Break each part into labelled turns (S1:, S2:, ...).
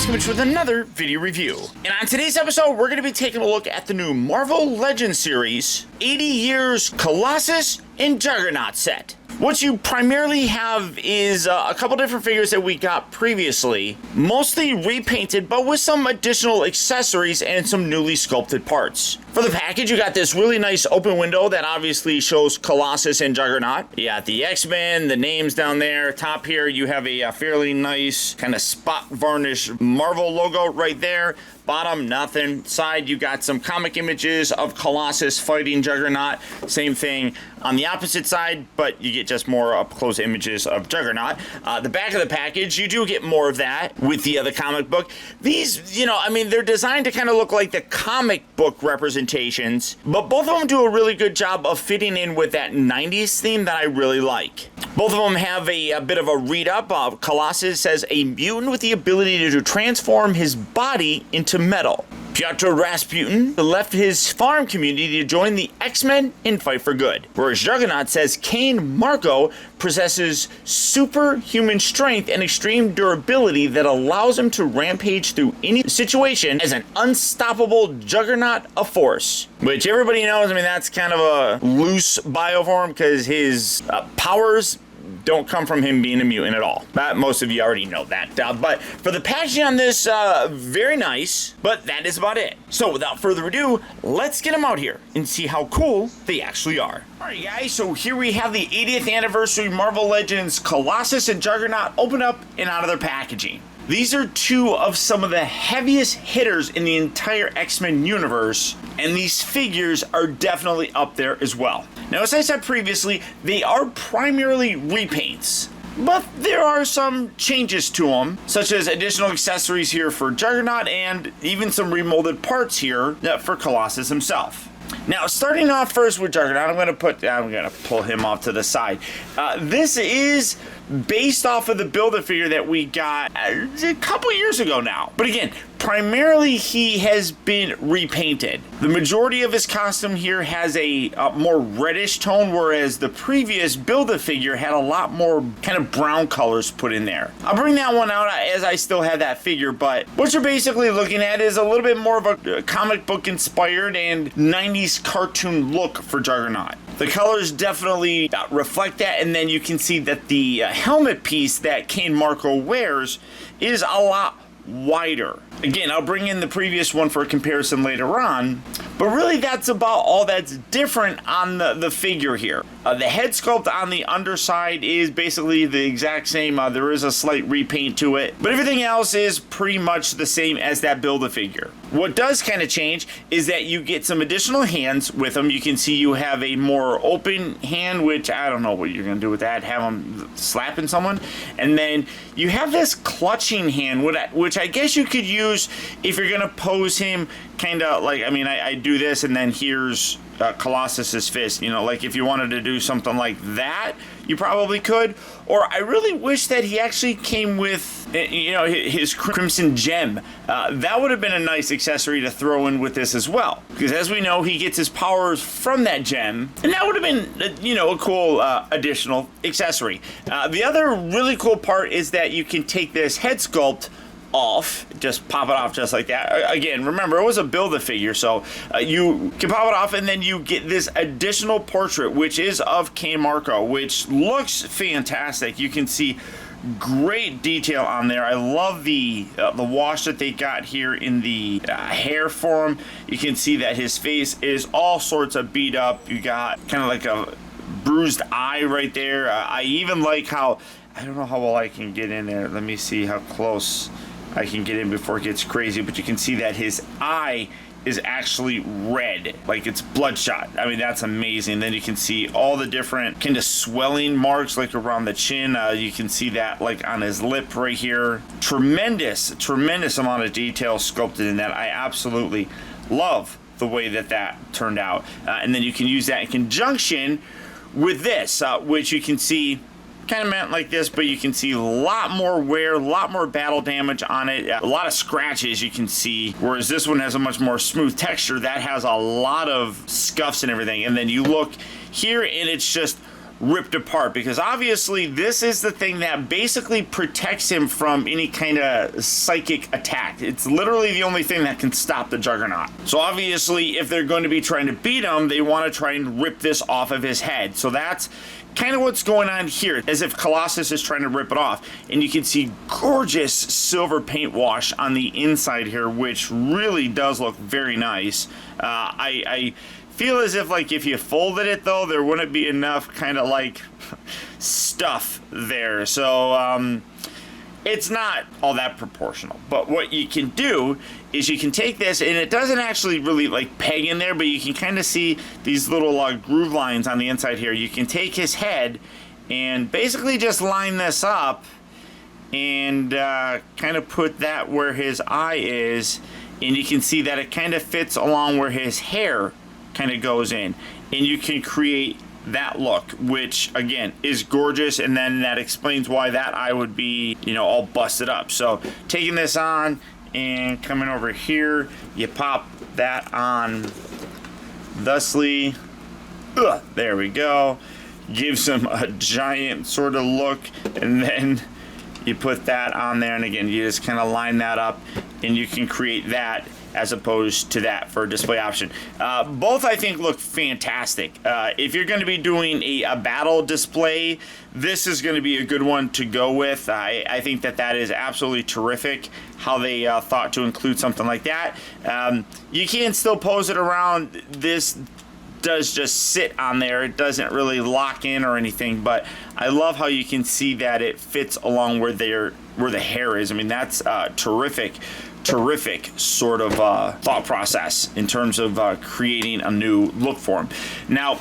S1: Vazquez with another video review. And on today's episode, we're going to be taking a look at the new Marvel Legends series, 80 Years Colossus and Juggernaut set. What you primarily have is a couple different figures that we got previously, mostly repainted, but with some additional accessories and some newly sculpted parts. For the package, you got this really nice open window that obviously shows Colossus and Juggernaut. You got the X-Men, the names down there. Top here, you have a fairly nice kind of spot varnish Marvel logo right there. Bottom, nothing. Side, you got some comic images of Colossus fighting Juggernaut. Same thing on the opposite side, but you get just more up-close images of Juggernaut. The back of the package, you do get more of that with the other comic book. These, you know, I mean, they're designed to kind of look like the comic book representations, but both of them do a really good job of fitting in with that 90s theme that I really like. Both of them have a bit of a read-up. Colossus says, a mutant with the ability to transform his body into metal. Piotr Rasputin left his farm community to join the X-Men and fight for good. Whereas Juggernaut says Kane Marco possesses superhuman strength and extreme durability that allows him to rampage through any situation as an unstoppable Juggernaut of force. Which everybody knows, I mean, that's kind of a loose bioform because his powers don't come from him being a mutant at all. Most of you already know that. But for the packaging on this, very nice, but that is about it. So without further ado, let's get them out here and see how cool they actually are. Alright guys, so here we have the 80th anniversary Marvel Legends Colossus and Juggernaut open up and out of their packaging. These are two of some of the heaviest hitters in the entire X-Men universe, and these figures are definitely up there as well. Now, as I said previously, they are primarily repaints, but there are some changes to them, such as additional accessories here for Juggernaut and even some remolded parts here for Colossus himself. Now, starting off first with Juggernaut, I'm gonna pull him off to the side. This is based off of the Build-A-Figure that we got a couple years ago now. But again, primarily he has been repainted. The majority of his costume here has a more reddish tone, whereas the previous Build-A-Figure had a lot more kind of brown colors put in there. I'll bring that one out as I still have that figure, but what you're basically looking at is a little bit more of a comic book inspired and 90s cartoon look for Juggernaut. The colors definitely reflect that, and then you can see that the helmet piece that Kane Marco wears is a lot wider. Again, I'll bring in the previous one for a comparison later on, but really that's about all that's different on the figure here. The head sculpt on the underside is basically the exact same. There is a slight repaint to it, but everything else is pretty much the same as that Build-A-Figure. What does kind of change is that you get some additional hands with them. You can see you have a more open hand, which I don't know what you're going to do with that, have them slapping someone. And then you have this clutching hand, which I guess you could use if you're going to pose him kind of like, I mean, I do this and then here's Colossus's fist, you know, like if you wanted to do something like that, you probably could. Or I really wish that he actually came with, you know, his Crimson Gem. That would have been a nice accessory to throw in with this as well, because as we know, he gets his powers from that gem, and that would have been, you know, a cool additional accessory. The other really cool part is that you can take this head sculpt off, just pop it off just like that. Again, remember, it was a Build-A-Figure, so you can pop it off and then you get this additional portrait, which is of Kane Marco, which looks fantastic. You can see great detail on there. I love the wash that they got here in the hair for him. You can see that his face is all sorts of beat up. You got kind of like a bruised eye right there. I even like how, I don't know how well I can get in there. Let me see how close I can get in before it gets crazy, but you can see that his eye is actually red, like it's bloodshot. I mean, that's amazing. Then you can see all the different kind of swelling marks like around the chin. You can see that like on his lip right here. Tremendous amount of detail sculpted in that. I absolutely love the way that turned out. And then you can use that in conjunction with this, which you can see kind of meant like this, but you can see a lot more wear, a lot more battle damage on it, a lot of scratches you can see, whereas this one has a much more smooth texture that has a lot of scuffs and everything. And then you look here and it's just ripped apart, because obviously this is the thing that basically protects him from any kind of psychic attack. It's literally the only thing that can stop the Juggernaut. So obviously if they're going to be trying to beat him, they want to try and rip this off of his head. So that's kind of what's going on here, as if Colossus is trying to rip it off. And you can see gorgeous silver paint wash on the inside here, which really does look very nice. I feel as if, like, if you folded it though, there wouldn't be enough kind of like stuff there. So it's not all that proportional. But what you can do is you can take this, and it doesn't actually really like peg in there, but you can kind of see these little groove lines on the inside here. You can take his head and basically just line this up and kind of put that where his eye is, and you can see that it kind of fits along where his hair kind of goes in, and you can create that look, which again is gorgeous. And then that explains why that eye would be, you know, all busted up. So taking this on and coming over here, you pop that on thusly. There we go. Gives him a giant sort of look, and then you put that on there, and again you just kind of line that up, and you can create that as opposed to that for a display option. Both I think look fantastic. If you're going to be doing a battle display, this is going to be a good one to go with. I think that is absolutely terrific how they thought to include something like that. You can still pose it around. This does just sit on there. It doesn't really lock in or anything, but I love how you can see that it fits along where the hair is. I mean, that's terrific sort of thought process in terms of creating a new look for him. Now,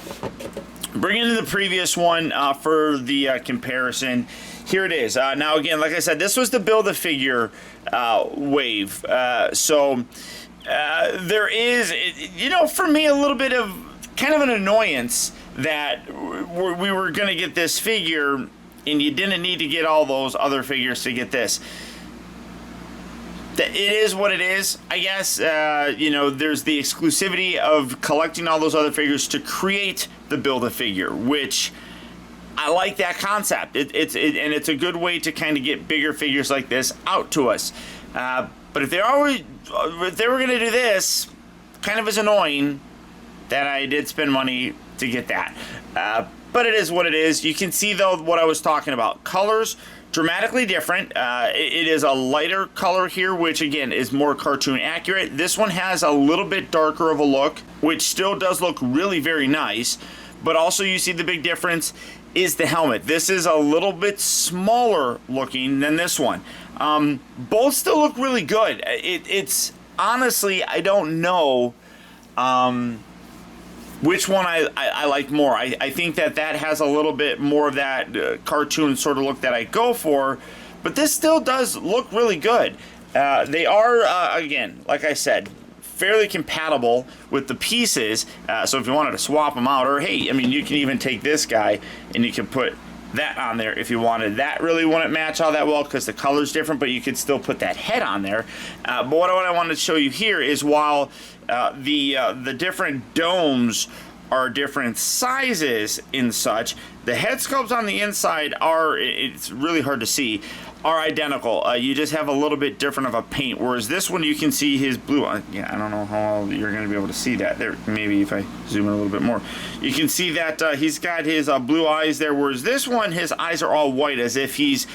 S1: bringing in the previous one for the comparison, here it is. Now, again, like I said, this was the build-a-figure wave. So there is, you know, for me, a little bit of kind of an annoyance that we were going to get this figure and you didn't need to get all those other figures to get this. It is what it is, I guess. You know, there's the exclusivity of collecting all those other figures to create the Build-A-Figure, which I like that concept. And it's a good way to kind of get bigger figures like this out to us. But if they were going to do this, kind of is annoying that I did spend money to get that. But it is what it is. You can see, though, what I was talking about. Colors, dramatically different. It is a lighter color here, which again is more cartoon accurate. This one has a little bit darker of a look, which still does look really very nice. But also you see the big difference is the helmet. This is a little bit smaller looking than this one. Both still look really good. It's honestly, I don't know which one I like more. I think that has a little bit more of that cartoon sort of look that I go for, but this still does look really good. They are, again, like I said, fairly compatible with the pieces, so if you wanted to swap them out, or hey, I mean, you can even take this guy and you can put that on there if you wanted. That really wouldn't match all that well because the color's different, but you could still put that head on there. But what I wanted to show you here is while the different domes are different sizes and such, the head sculpts on the inside are, it's really hard to see, are identical. You just have a little bit different of a paint, whereas this one you can see his blue. Yeah, I don't know how well you're going to be able to see that there. Maybe if I zoom in a little bit more, you can see that he's got his blue eyes there, whereas this one, his eyes are all white, as if he's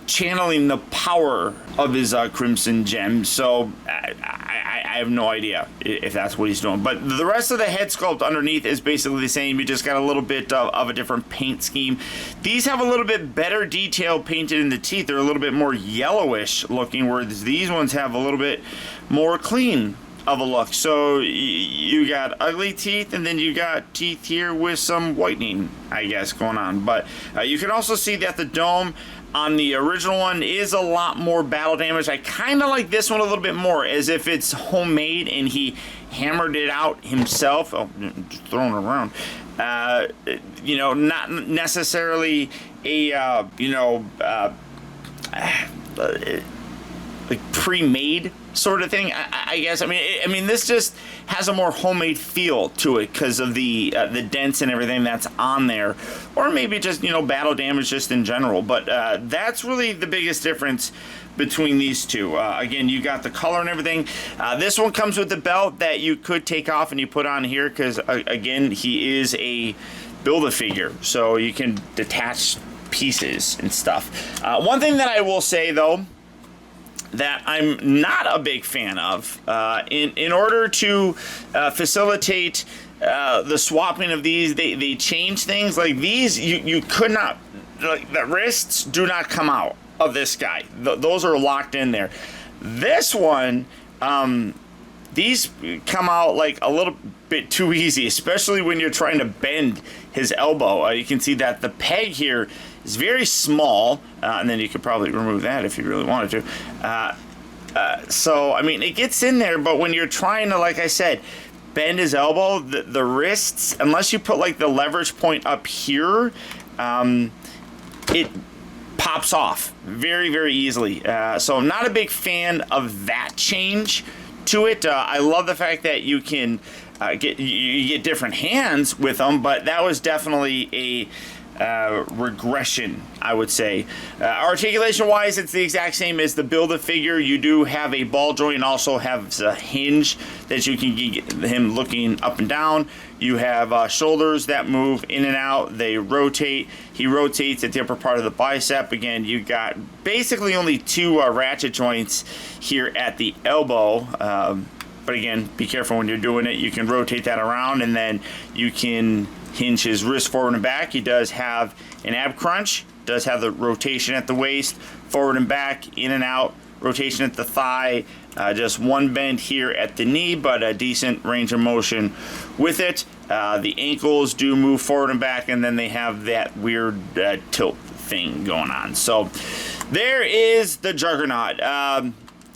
S1: channeling the power of his crimson gem. So I have no idea if that's what he's doing, but the rest of the head sculpt underneath is basically the same. You just got a little bit of a different paint scheme. These have a little bit better detail painted in the teeth. They're a little bit more yellowish looking, whereas these ones have a little bit more clean of a look. So you got ugly teeth, and then you got teeth here with some whitening, I guess, going on. But you can also see that the dome on the original one is a lot more battle damage. I kind of like this one a little bit more, as if it's homemade and he hammered it out himself. Oh, just throwing it around. You know, not necessarily a, like pre-made sort of thing, I guess. I mean, this just has a more homemade feel to it because of the dents and everything that's on there, or maybe just, you know, battle damage just in general. But that's really the biggest difference between these two. Again, you got the color and everything. This one comes with the belt that you could take off and you put on here because, again, he is a Build-A-Figure, so you can detach pieces and stuff. One thing that I will say, though, that I'm not a big fan of, in order to facilitate the swapping of these, they change things. Like these, you could not, like, the wrists do not come out of this guy. Those are locked in there. This one, these come out like a little bit too easy, especially when you're trying to bend his elbow. You can see that the peg here is very small, and then you could probably remove that if you really wanted to. So, I mean, it gets in there, but when you're trying to, like I said, bend his elbow, the wrists, unless you put like the leverage point up here, it pops off very, very easily. So I'm not a big fan of that change to it. I love the fact that you can you get different hands with them, but that was definitely a regression, I would say. Articulation wise, it's the exact same as the Build-A-Figure. You do have a ball joint and also have a hinge that you can get him looking up and down. You have shoulders that move in and out. They rotate. He rotates at the upper part of the bicep. Again, you got basically only two ratchet joints here at the elbow. But again, be careful when you're doing it. You can rotate that around, and then you can hinge his wrist forward and back. He does have an ab crunch, does have the rotation at the waist, forward and back, in and out, rotation at the thigh, just one bend here at the knee, but a decent range of motion with it. The ankles do move forward and back, and then they have that weird tilt thing going on. So there is the Juggernaut.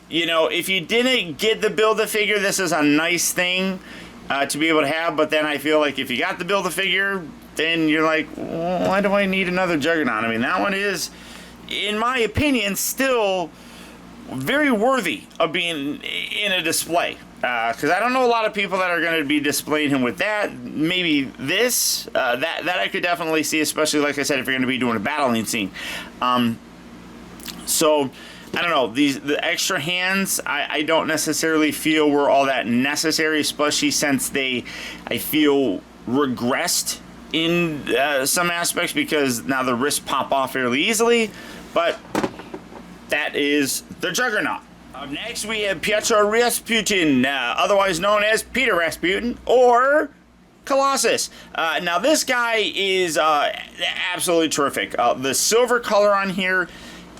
S1: You know, if you didn't get the Build-A-Figure, this is a nice thing to be able to have, but then I feel like if you got the Build-A-Figure, then you're like, well, why do I need another Juggernaut? I mean, that one is, in my opinion, still very worthy of being in a display. Because I don't know a lot of people that are going to be displaying him with that. Maybe this, that I could definitely see, especially, like I said, if you're going to be doing a battling scene. So I don't know, the extra hands, I don't necessarily feel were all that necessary, especially since they, I feel, regressed in some aspects because now the wrists pop off fairly easily, but that is the Juggernaut. Up next, we have Pietro Rasputin, otherwise known as Peter Rasputin, or Colossus. Now, this guy is absolutely terrific. The silver color on here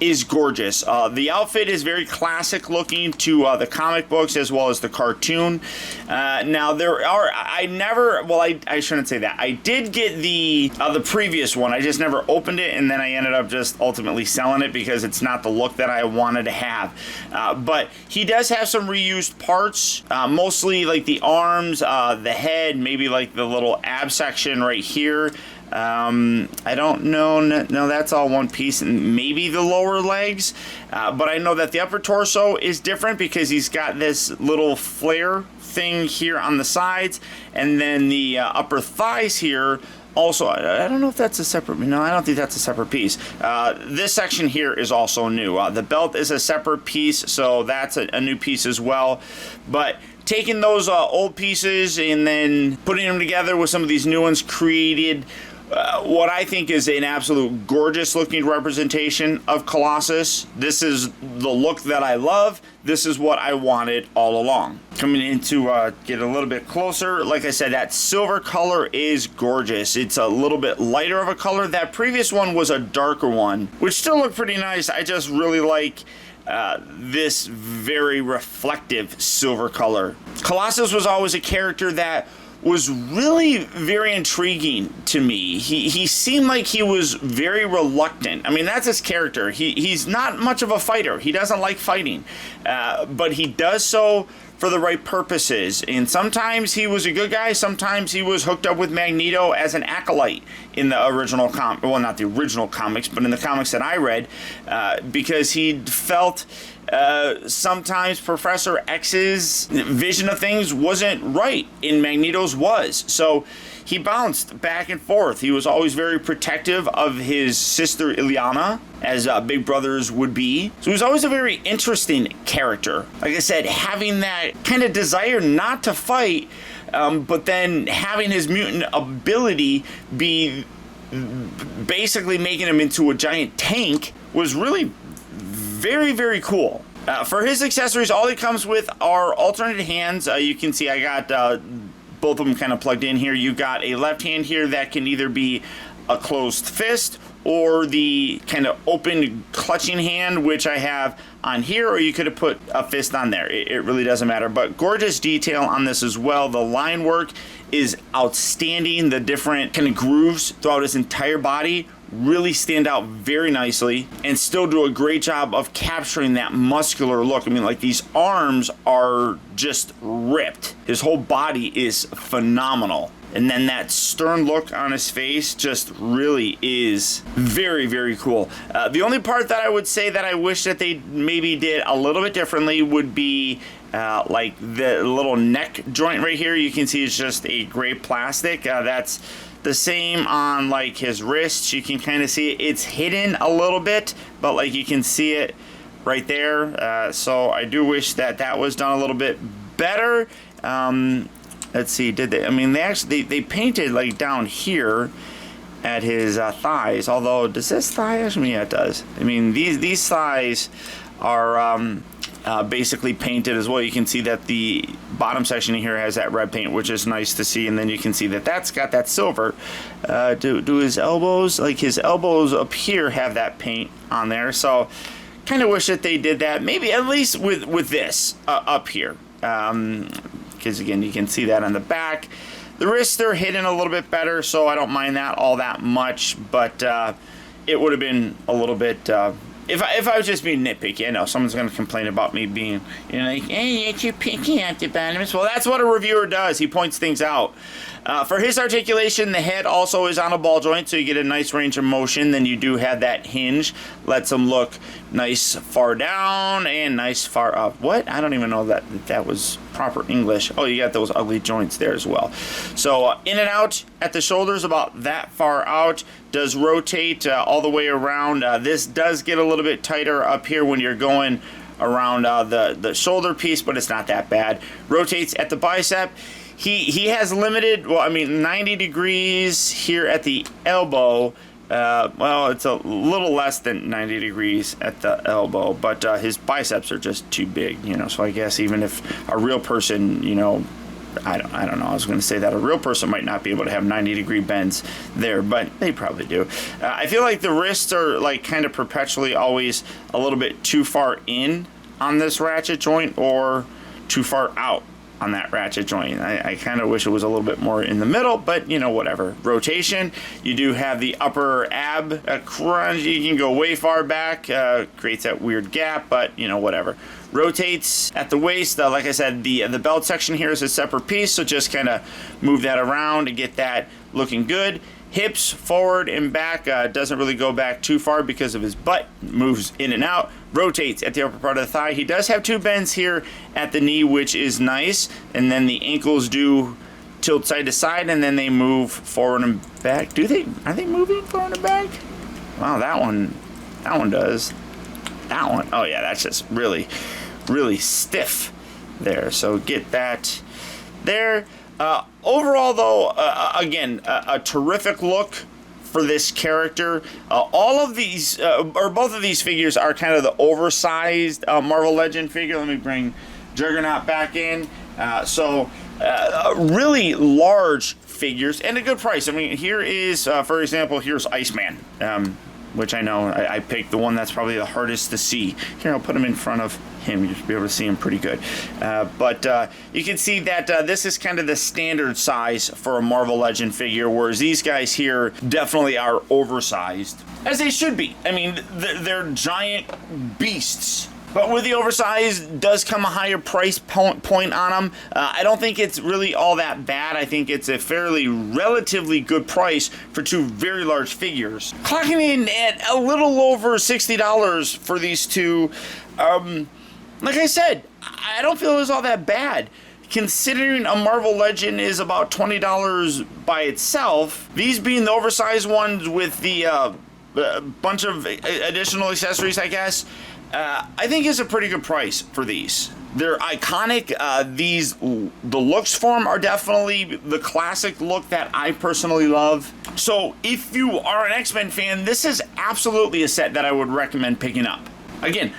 S1: is gorgeous. The outfit is very classic looking to the comic books as well as the cartoon. Now there are, I shouldn't say that. I did get the previous one. I just never opened it, and then I ended up just ultimately selling it because it's not the look that I wanted to have. But he does have some reused parts, mostly like the arms, the head, maybe like the little ab section right here. I don't know, no, that's all one piece, and maybe the lower legs, but I know that the upper torso is different because he's got this little flare thing here on the sides, and then the upper thighs here also, I don't know if that's a separate, no, I don't think that's a separate piece. This section here is also new. The belt is a separate piece, so that's a new piece as well, but taking those old pieces and then putting them together with some of these new ones created what I think is an absolute gorgeous looking representation of Colossus. This is the look that I love. This is what I wanted all along. Coming in to get a little bit closer, like I said, that silver color is gorgeous. It's a little bit lighter of a color. That previous one was a darker one, which still looked pretty nice. I just really like this very reflective silver color. Colossus was always a character that was really very intriguing to me. He seemed like he was very reluctant. I mean, that's his character. He's not much of a fighter. He doesn't like fighting, but he does so for the right purposes. And sometimes he was a good guy. Sometimes he was hooked up with Magneto as an acolyte in the original well, not the original comics, but in the comics that I read, because he felt sometimes Professor X's vision of things wasn't right, and Magneto's was. So he bounced back and forth. He was always very protective of his sister Illyana, as big brothers would be. So he was always a very interesting character. Like I said, having that kind of desire not to fight, but then having his mutant ability be basically making him into a giant tank was really very, very cool. For his accessories, all he comes with are alternate hands. You can see I got both of them kind of plugged in here. You got a left hand here that can either be a closed fist or the kind of open clutching hand, which I have on here, or you could have put a fist on there. It really doesn't matter. But gorgeous detail on this as well. The line work is outstanding. The different kind of grooves throughout his entire body really stand out very nicely and still do a great job of capturing that muscular look. I mean, like, these arms are just ripped. His whole body is phenomenal. And then that stern look on his face just really is very, very cool. The only part that I would say that I wish that they maybe did a little bit differently would be like the little neck joint right here. You can see it's just a gray plastic. That's the same on like his wrists. You can kind of see it's hidden a little bit, but like you can see it right there. So I do wish that that was done a little bit better. Let's see, did they? I mean, they painted like down here at his thighs. Although, does this thigh actually? Yeah, it does. I mean, these thighs are basically painted as well. You can see that the bottom section here has that red paint, which is nice to see. And then you can see that that's got that silver. Do his elbows, like his elbows up here, have that paint on there? So, kind of wish that they did that. Maybe at least with this up here. Because again, you can see that on the back. The wrists are hidden a little bit better, so I don't mind that all that much, but it would have been a little bit, if I was just being nitpicky. I know someone's going to complain about me being, you know, like, hey, you're picking at the bottoms. Well, that's what a reviewer does. He points things out. For his articulation, the head also is on a ball joint, so you get a nice range of motion. Then you do have that hinge. Lets him look nice far down and nice far up. What? I don't even know that was proper English. Oh, you got those ugly joints there as well. So in and out at the shoulders, about that far out. Does rotate all the way around. This does get a little bit tighter up here when you're going around the shoulder piece, but it's not that bad. Rotates at the bicep. He has limited, well, I mean, 90 degrees here at the elbow. Well, it's a little less than 90 degrees at the elbow, but his biceps are just too big, you know. So I guess even if a real person, you know, I don't know. I was going to say that a real person might not be able to have 90-degree bends there, but they probably do. I feel like the wrists are like kind of perpetually always a little bit too far in on this ratchet joint or too far out on that ratchet joint. I kind of wish it was a little bit more in the middle, but you know, whatever. Rotation, you do have the upper ab crunch. You can go way far back, creates that weird gap, but you know, whatever. Rotates at the waist. Like I said, the belt section here is a separate piece, so just kind of move that around to get that looking good. Hips forward and back, doesn't really go back too far because of his butt, moves in and out. Rotates at the upper part of the thigh. He does have two bends here at the knee, which is nice, and then the ankles do tilt side to side, and then they move forward and back. Are they moving forward and back? Wow, that one does. That one, oh yeah, that's just really, really stiff there. So get that there. Overall, though, again, a terrific look for this character. All of these, or both of these figures are kind of the oversized Marvel Legend figure. Let me bring Juggernaut back in. So really large figures and a good price. I mean, here is, for example, here's Iceman. Which I know I picked the one that's probably the hardest to see. Here, I'll put him in front of him. You should be able to see him pretty good. But you can see that this is kind of the standard size for a Marvel Legend figure, whereas these guys here definitely are oversized, as they should be. I mean, they're giant beasts. But with the oversized does come a higher price point on them. I don't think it's really all that bad. I think it's a fairly relatively good price for two very large figures. Clocking in at a little over $60 for these two. like I said, I don't feel it was all that bad. Considering a Marvel Legend is about $20 by itself, these being the oversized ones with the bunch of additional accessories, I guess, I think is a pretty good price for these. They're iconic. The looks for them are definitely the classic look that I personally love. So if you are an X-Men fan, this is absolutely a set that I would recommend picking up. Again,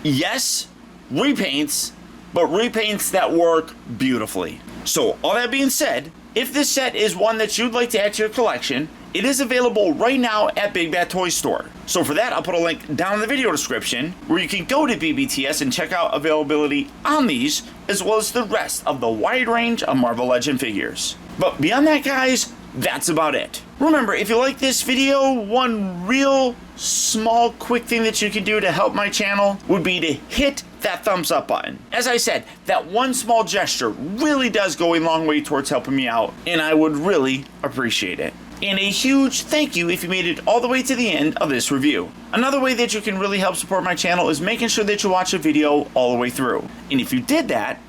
S1: yes, repaints, but repaints that work beautifully. So all that being said, if this set is one that you'd like to add to your collection, it is available right now at Big Bad Toy Store. So for that, I'll put a link down in the video description where you can go to BBTS and check out availability on these, as well as the rest of the wide range of Marvel Legend figures. But beyond that, guys, that's about it. Remember, if you like this video, one real small quick thing that you can do to help my channel would be to hit that thumbs up button. As I said, that one small gesture really does go a long way towards helping me out, and I would really appreciate it. And a huge thank you if you made it all the way to the end of this review. Another way that you can really help support my channel is making sure that you watch a video all the way through. And if you did that,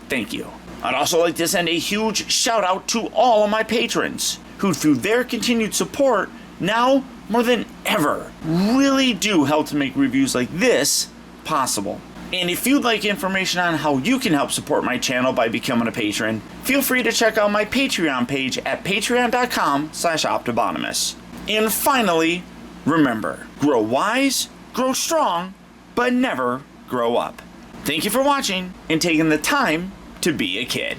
S1: thank you. I'd also like to send a huge shout out to all of my patrons, who through their continued support, now more than ever, really do help to make reviews like this possible. And if you'd like information on how you can help support my channel by becoming a patron, feel free to check out my Patreon page at patreon.com/optibotimus. And finally, remember, grow wise, grow strong, but never grow up. Thank you for watching and taking the time to be a kid.